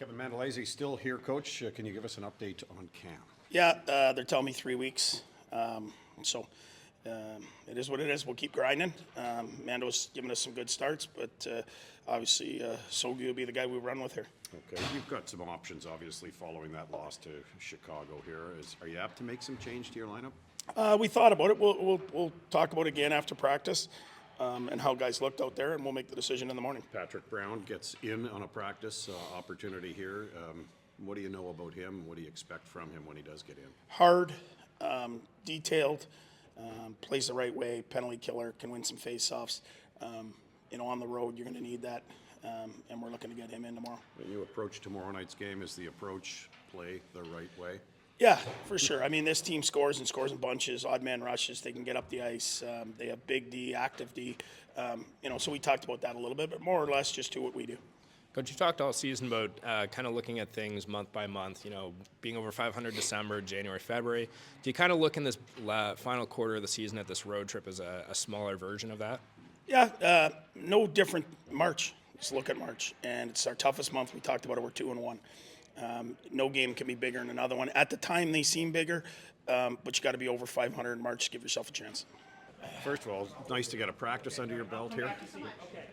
Kevin Mandolese still here, Coach. Can you give us an update on camp? Yeah, they're telling me 3 weeks. So it is what it is. We'll keep grinding. Mando's given us some good starts, but obviously Søgaard will be the guy we run with here. Okay, you've got some options, obviously, following that loss to Chicago here. Are you apt to make some change to your lineup? We thought about it. We'll talk about it again after practice and how guys looked out there, and we'll make the decision in the morning. Patrick Brown gets in on a practice opportunity here. What do you know about him? What do you expect from him when he does get in? Hard, detailed, plays the right way, penalty killer, can win some face-offs. On the road, you're going to need that, and we're looking to get him in tomorrow. When you approach tomorrow night's game, is the approach play the right way? Yeah, for sure. I mean, this team scores in bunches, odd man rushes. They can get up the ice. They have big D, active D. So we talked about that a little bit, but more or less just do what we do. Coach, you talked all season about kind of looking at things month by month, being over 500 December, January, February. Do you kind of look in this final quarter of the season at this road trip as a smaller version of that? Yeah, no different March. Just look at March, and it's our toughest month. We talked about it. We're 2-1. No game can be bigger than another one. At the time, they seem bigger, but you got to be over 500 in March to give yourself a chance. First of all, nice to get a practice under your belt here.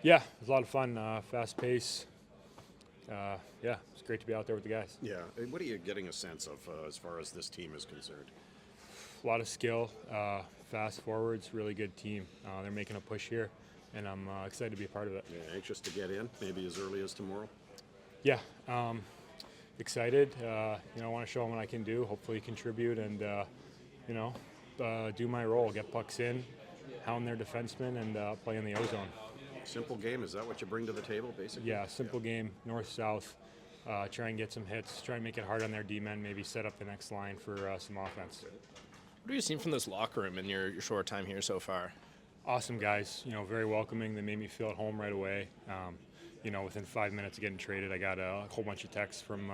Yeah, it was a lot of fun, fast pace. It's great to be out there with the guys. Yeah, what are you getting a sense of as far as this team is concerned? A lot of skill, fast forwards, really good team. They're making a push here, and I'm excited to be a part of it. Yeah, anxious to get in, maybe as early as tomorrow? Yeah, excited. I want to show them what I can do, hopefully contribute, and, do my role, get pucks in, hound their defensemen, and play in the O-zone. Simple game, is that what you bring to the table, basically? Yeah, simple game, north-south, try and get some hits, try and make it hard on their D-men, maybe set up the next line for some offense. What have you seen from this locker room in your short time here so far? Awesome guys, very welcoming. They made me feel at home right away. Within 5 minutes of getting traded, I got a whole bunch of texts from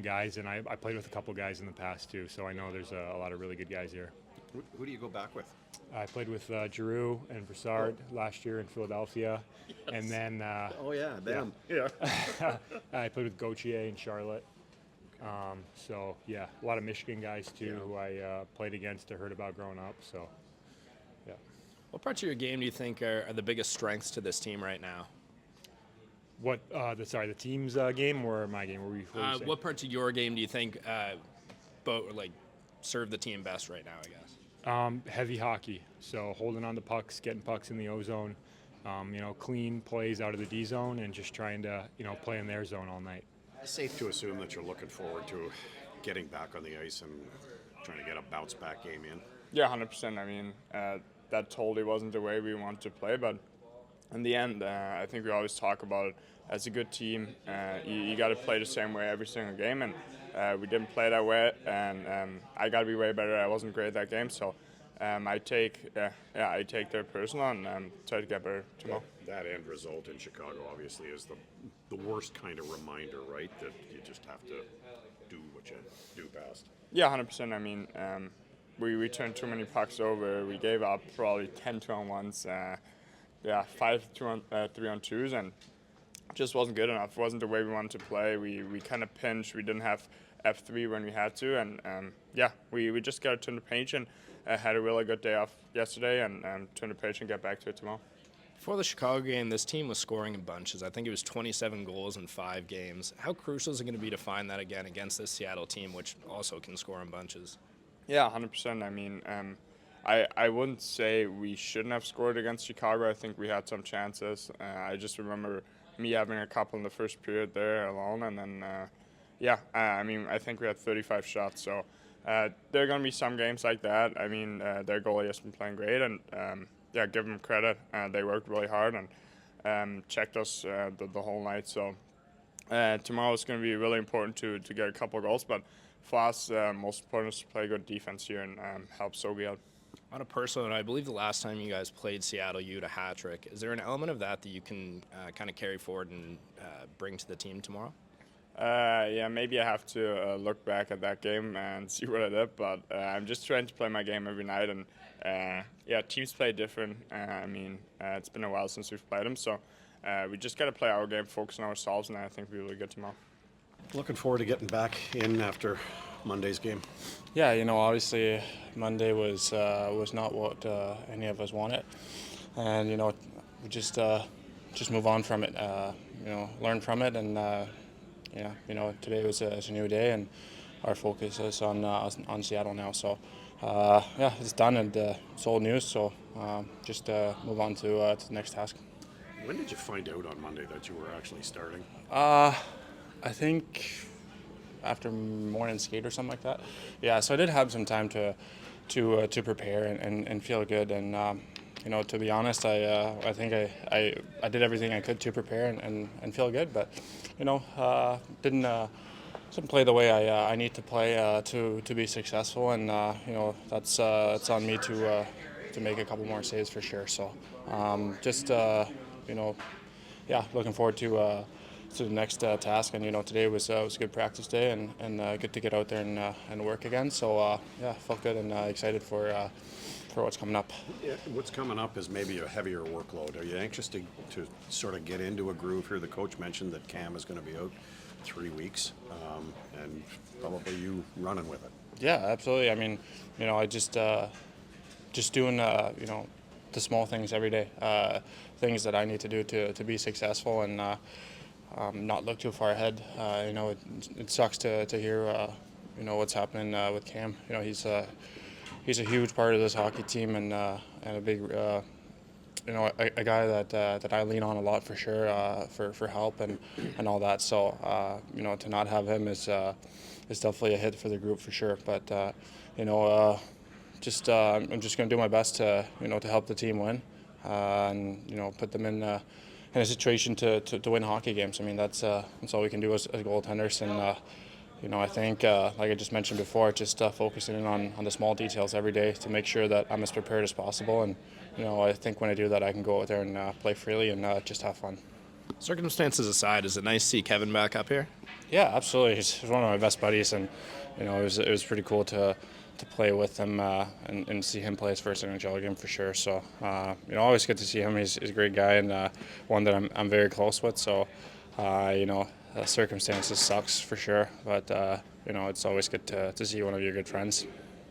guys, and I played with a couple guys in the past too, so I know there's a lot of really good guys here. Who do you go back with? I played with Giroux and Broussard last year in Philadelphia, and then them. Yeah. I played with Gauthier in Charlotte. A lot of Michigan guys too who I played against or heard about growing up. So, yeah. What parts of your game do you think are the biggest strengths to this team right now? What? The team's game or my game? What parts of your game do you think serve the team best right now, I guess? Heavy hockey, so holding on to pucks, getting pucks in the O-zone, clean plays out of the D-zone, and just trying to, play in their zone all night. It's safe to assume that you're looking forward to getting back on the ice and trying to get a bounce-back game in. Yeah, 100%. I mean, that totally wasn't the way we wanted to play, but in the end, I think we always talk about it as a good team. You got to play the same way every single game, and we didn't play that way, and I got to be way better. I wasn't great that game, so I take their personal and try to get better tomorrow. That end result in Chicago obviously is the worst kind of reminder, right? That you just have to do what you do best. Yeah, 100%. I mean, we turned too many pucks over. We gave up probably 10 2-on-1s, 5 3-on-2s, and it just wasn't good enough. It wasn't the way we wanted to play. We kind of pinched. We didn't have F3 when we had to, and we just got to turn the page and had a really good day off yesterday, and turn the page and get back to it tomorrow. Before the Chicago game, this team was scoring in bunches. I think it was 27 goals in 5 games. How crucial is it going to be to find that again against this Seattle team, which also can score in bunches? Yeah, 100%. I mean, I wouldn't say we shouldn't have scored against Chicago. I think we had some chances. I just remember me having a couple in the first period there alone, and then, I think we had 35 shots. So there are going to be some games like that. I mean, their goalie has been playing great, and give them credit. They worked really hard and checked us the whole night. So tomorrow is going to be really important to get a couple of goals, but for us, most important is to play good defense here and help Søgaard out. On a personal note, I believe the last time you guys played Seattle, you had a hat trick. Is there an element of that you can kind of carry forward and bring to the team tomorrow? Maybe I have to look back at that game and see what I did, but I'm just trying to play my game every night, and teams play different. It's been a while since we've played them, so we just got to play our game, focus on ourselves, and I think we'll be really good tomorrow. Looking forward to getting back in after Monday's game. Yeah, obviously Monday was not what any of us wanted, and we just move on from it. Learn from it, and today was a new day, and our focus is on Seattle now. So it's done, and it's old news. So just move on to the next task. When did you find out on Monday that you were actually starting? I think after morning skate or something like that. Yeah, so I did have some time to prepare and feel good. And to be honest, I think I did everything I could to prepare and feel good. But didn't play the way I need to play to be successful. And that's on me to make a couple more saves for sure. So looking forward to the next task, and today was a good practice day, and good to get out there and work again. So felt good and excited for what's coming up. Yeah, what's coming up is maybe a heavier workload. Are you anxious to sort of get into a groove here? The coach mentioned that Cam is going to be out 3 weeks, and probably you running with it. Yeah, absolutely. I mean, I just doing the small things every day, things that I need to do to be successful and not look too far ahead. It sucks to hear what's happening with Cam. He's a huge part of this hockey team, and a big a guy that I lean on a lot for sure for help and all that. So to not have him is definitely a hit for the group for sure. But I'm just going to do my best to help the team win and put them in a situation to win hockey games. I mean, that's all we can do as goaltenders. And I think, like I just mentioned before, just focusing in on the small details every day to make sure that I'm as prepared as possible. And I think when I do that, I can go out there and play freely and just have fun. Circumstances aside, is it nice to see Kevin back up here? Yeah, absolutely. He's one of my best buddies, and it was pretty cool to play with him and see him play his first NHL game for sure. So always good to see him. He's a great guy and one that I'm very close with. So circumstances sucks for sure, but it's always good to see one of your good friends.